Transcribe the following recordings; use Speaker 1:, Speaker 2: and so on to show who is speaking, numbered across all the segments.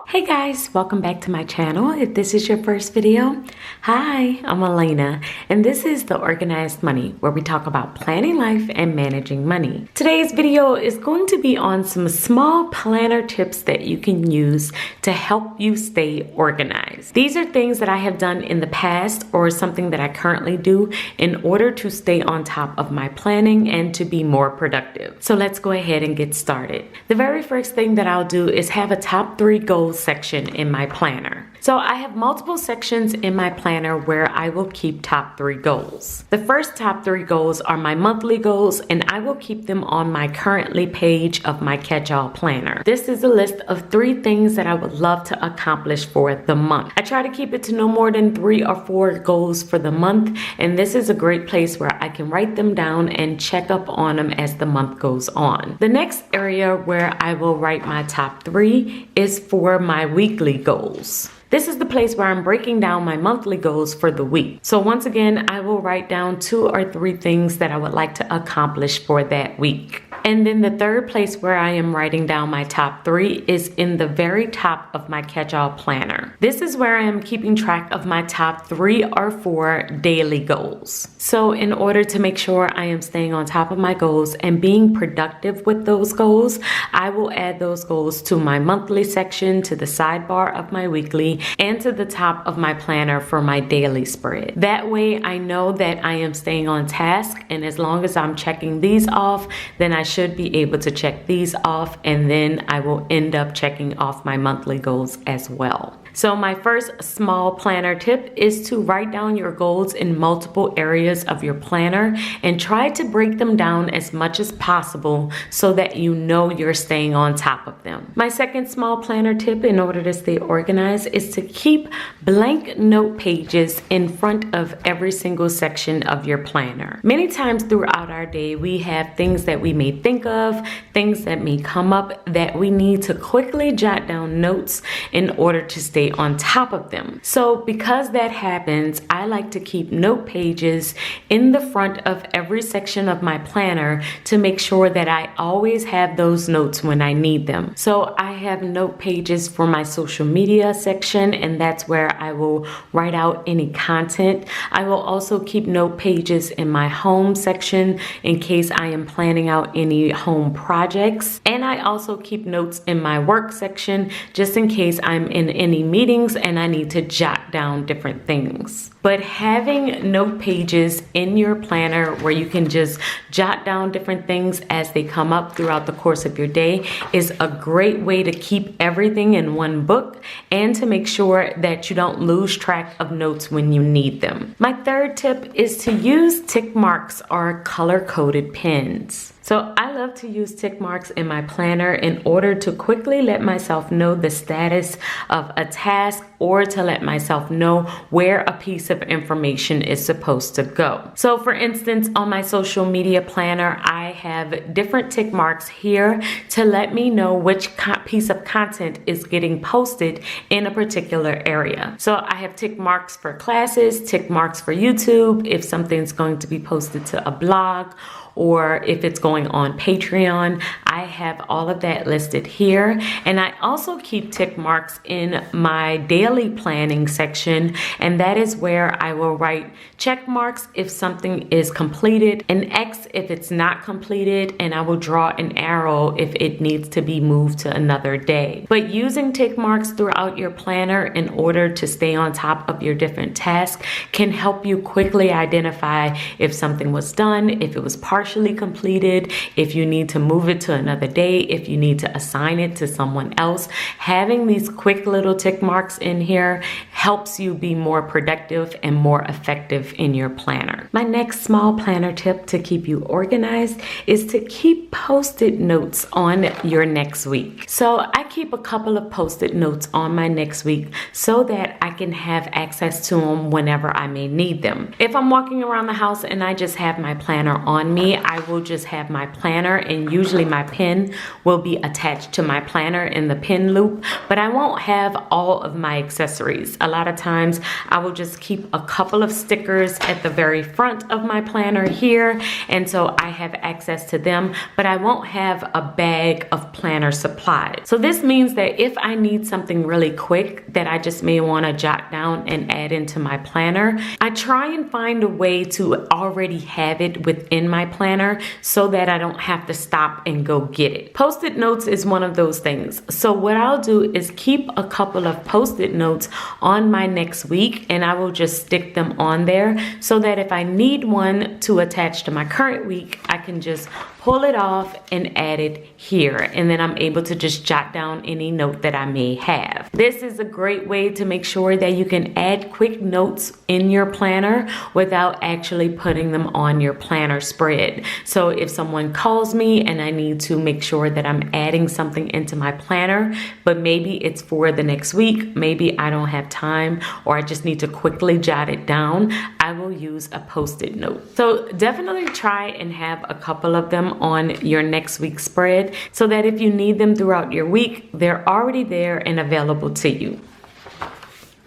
Speaker 1: Hey guys, welcome back to my channel. If this is your first video, hi, I'm Alaina, and this is The Organized Money, where we talk about planning life and managing money. Today's video is going to be on some small planner tips that you can use to help you stay organized. These are things that I have done in the past or something that I currently do in order to stay on top of my planning and to be more productive. So let's go ahead and get started. The very first thing that I'll do is have a top 3 goals section in my planner. So I have multiple sections in my planner where I will keep top 3 goals. The first top 3 goals are my monthly goals, and I will keep them on my currently page of my catch-all planner. This is a list of 3 things that I would love to accomplish for the month. I try to keep it to no more than 3 or 4 goals for the month, and this is a great place where I can write them down and check up on them as the month goes on. The next area where I will write my top 3 is for my weekly goals. This is the place where I'm breaking down my monthly goals for the week. So once again, I will write down 2 or 3 things that I would like to accomplish for that week. And then the third place where I am writing down my top 3 is in the very top of my catch-all planner. This is where I am keeping track of my top 3 or 4 daily goals. So in order to make sure I am staying on top of my goals and being productive with those goals, I will add those goals to my monthly section, to the sidebar of my weekly, and to the top of my planner for my daily spread. That way I know that I am staying on task, and as long as I'm checking these off, then I should be able to check these off, and then I will end up checking off my monthly goals as well. So my first small planner tip is to write down your goals in multiple areas of your planner and try to break them down as much as possible so that you know you're staying on top of them. My second small planner tip in order to stay organized is to keep blank note pages in front of every single section of your planner. Many times throughout our day, we have things that we may think of, things that may come up that we need to quickly jot down notes in order to stay on top of them. So because that happens, I like to keep note pages in the front of every section of my planner to make sure that I always have those notes when I need them. So I have note pages for my social media section, and that's where I will write out any content. I will also keep note pages in my home section in case I am planning out any home projects. And I also keep notes in my work section just in case I'm in any meetings and I need to jot down different things. But having note pages in your planner where you can just jot down different things as they come up throughout the course of your day is a great way to keep everything in one book and to make sure that you don't lose track of notes when you need them. My third tip is to use tick marks or color-coded pens. So I love to use tick marks in my planner in order to quickly let myself know the status of a task or to let myself know where a piece of information is supposed to go. So for instance, on my social media planner, I have different tick marks here to let me know which piece of content is getting posted in a particular area. So I have tick marks for classes, tick marks for YouTube, if something's going to be posted to a blog, or if it's going on Patreon. I have all of that listed here. And I also keep tick marks in my daily planning section, and that is where I will write check marks if something is completed, an X if it's not completed, and I will draw an arrow if it needs to be moved to another day. But using tick marks throughout your planner in order to stay on top of your different tasks can help you quickly identify if something was done, if it was partially completed, if you need to move it to another day, if you need to assign it to someone else. Having these quick little tick marks in here helps you be more productive and more effective in your planner. My next small planner tip to keep you organized is to keep post-it notes on your next week. So I keep a couple of post-it notes on my next week so that I can have access to them whenever I may need them. If I'm walking around the house and I just have my planner on me, I will just have my planner, and usually my pen will be attached to my planner in the pen loop, but I won't have all of my accessories. A lot of times I will just keep a couple of stickers at the very front of my planner here, and so I have access to them, but I won't have a bag of planner supplies. So this means that if I need something really quick that I just may want to jot down and add into my planner, I try and find a way to already have it within my planner so that I don't have to stop and go get it. Post-it notes is one of those things. So what I'll do is keep a couple of post-it notes on my next week, and I will just stick them on there so that if I need one to attach to my current week, I can just pull it off and add it here, and then I'm able to just jot down any note that I may have. This is a great way to make sure that you can add quick notes in your planner without actually putting them on your planner spread. So if someone calls me and I need to make sure that I'm adding something into my planner, but maybe it's for the next week, maybe I don't have time, or I just need to quickly jot it down, I will use a post-it note. So definitely try and have a couple of them on your next week's spread so that if you need them throughout your week, they're already there and available to you.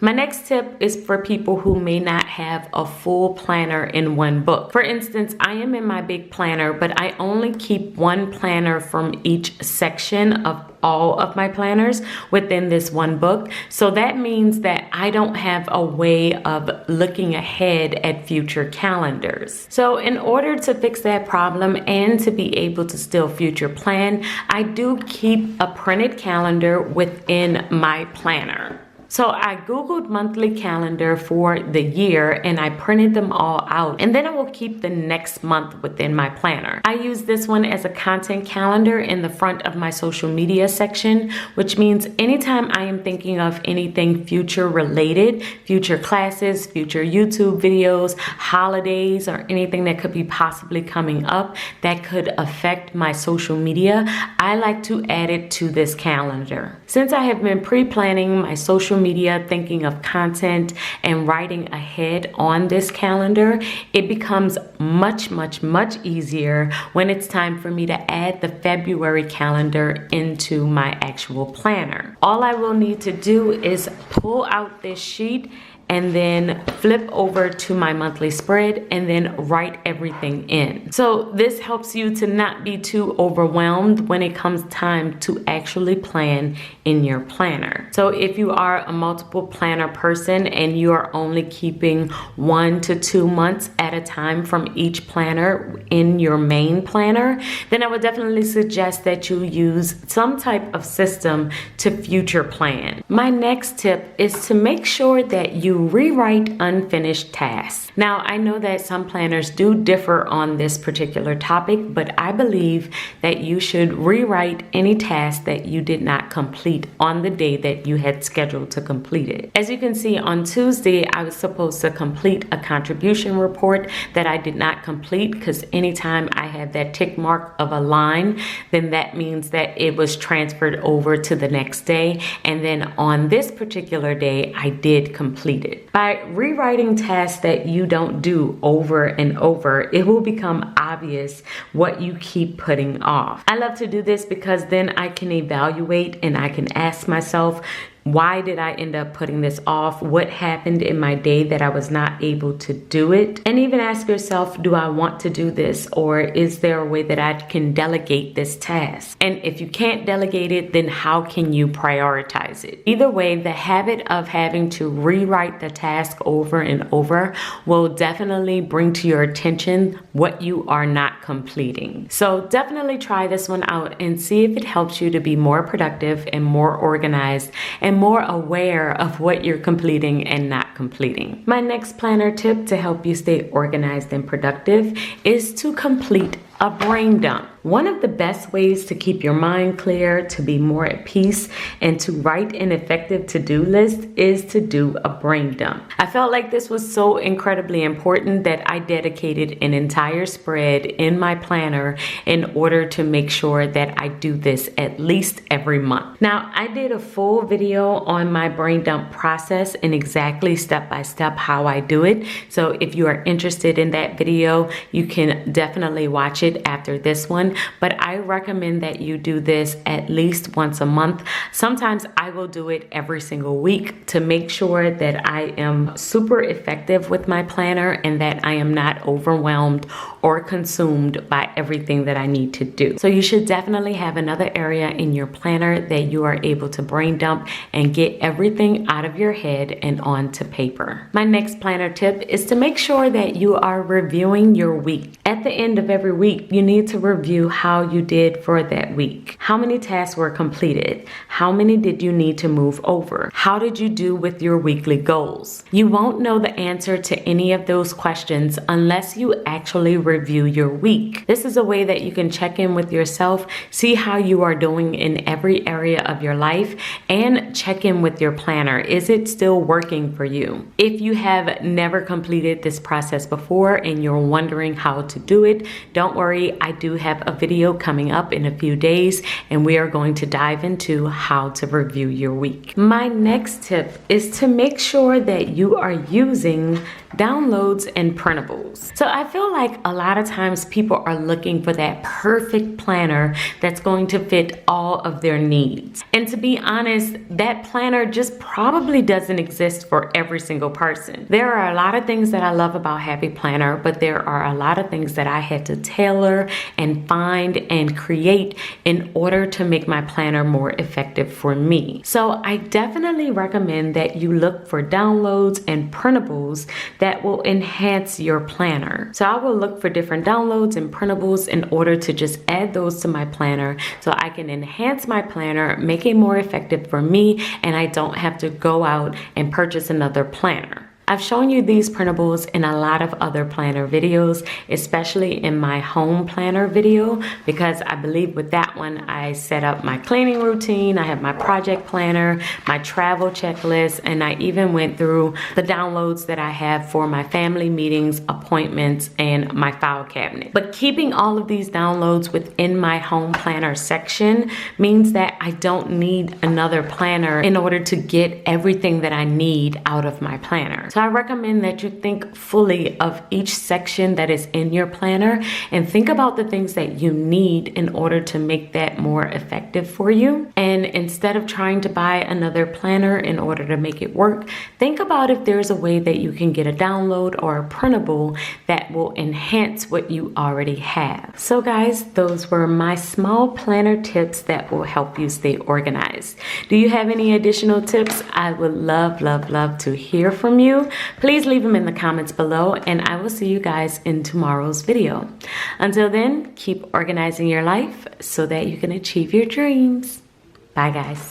Speaker 1: My next tip is for people who may not have a full planner in one book. For instance, I am in my big planner, but I only keep one planner from each section of all of my planners within this one book. So that means that I don't have a way of looking ahead at future calendars. So in order to fix that problem and to be able to still future plan, I do keep a printed calendar within my planner. So I Googled monthly calendar for the year and I printed them all out, and then I will keep the next month within my planner. I use this one as a content calendar in the front of my social media section, which means anytime I am thinking of anything future related, future classes, future YouTube videos, holidays, or anything that could be possibly coming up that could affect my social media, I like to add it to this calendar. Since I have been pre-planning my social media, thinking of content and writing ahead on this calendar, it becomes much easier when it's time for me to add the February calendar into my actual planner. All I will need to do is pull out this sheet and then flip over to my monthly spread and then write everything in. So this helps you to not be too overwhelmed when it comes time to actually plan in your planner. So if you are a multiple planner person and you are only keeping 1 to 2 months at a time from each planner in your main planner, then I would definitely suggest that you use some type of system to future plan. My next tip is to make sure that you rewrite unfinished tasks. Now, I know that some planners do differ on this particular topic, but I believe that you should rewrite any task that you did not complete on the day that you had scheduled to complete it. As you can see, on Tuesday, I was supposed to complete a contribution report that I did not complete, because anytime I have that tick mark of a line, then that means that it was transferred over to the next day. And then on this particular day, I did complete it. By rewriting tasks that you don't do over and over, it will become obvious what you keep putting off. I love to do this because then I can evaluate and I can ask myself, why did I end up putting this off? What happened in my day that I was not able to do it? And even ask yourself, do I want to do this? Or is there a way that I can delegate this task? And if you can't delegate it, then how can you prioritize it? Either way, the habit of having to rewrite the task over and over will definitely bring to your attention what you are not completing. So definitely try this one out and see if it helps you to be more productive and more organized and more aware of what you're completing and not completing. My next planner tip to help you stay organized and productive is to complete a brain dump. One of the best ways to keep your mind clear, to be more at peace, and to write an effective to-do list is to do a brain dump. I felt like this was so incredibly important that I dedicated an entire spread in my planner in order to make sure that I do this at least every month. Now, I did a full video on my brain dump process and exactly step by step how I do it. So if you are interested in that video, you can definitely watch it after this one. But I recommend that you do this at least once a month. Sometimes I will do it every single week to make sure that I am super effective with my planner and that I am not overwhelmed or consumed by everything that I need to do. So you should definitely have another area in your planner that you are able to brain dump and get everything out of your head and onto paper. My next planner tip is to make sure that you are reviewing your week. At the end of every week, you need to review how you did for that week. How many tasks were completed? How many did you need to move over? How did you do with your weekly goals? You won't know the answer to any of those questions unless you actually review your week. This is a way that you can check in with yourself, see how you are doing in every area of your life, and check in with your planner. Is it still working for you? If you have never completed this process before and you're wondering how to do it, don't worry, I do have a video coming up in a few days and we are going to dive into how to review your week. My next tip is to make sure that you are using downloads and printables. So I feel like a lot of times people are looking for that perfect planner that's going to fit all of their needs. And to be honest, that planner just probably doesn't exist for every single person. There are a lot of things that I love about Happy Planner, but there are a lot of things that I had to tailor and find and create in order to make my planner more effective for me. So I definitely recommend that you look for downloads and printables that will enhance your planner. So I will look for different downloads and printables in order to just add those to my planner so I can enhance my planner, make it more effective for me, and I don't have to go out and purchase another planner. I've shown you these printables in a lot of other planner videos, especially in my home planner video, because I believe with that one, I set up my cleaning routine, I have my project planner, my travel checklist, and I even went through the downloads that I have for my family meetings, appointments, and my file cabinet. But keeping all of these downloads within my home planner section means that I don't need another planner in order to get everything that I need out of my planner. So I recommend that you think fully of each section that is in your planner and think about the things that you need in order to make that more effective for you. And instead of trying to buy another planner in order to make it work, think about if there's a way that you can get a download or a printable that will enhance what you already have. So guys, those were my small planner tips that will help you stay organized. Do you have any additional tips? I would love to hear from you. Please leave them in the comments below and I will see you guys in tomorrow's video. Until then, keep organizing your life so that you can achieve your dreams. Bye guys.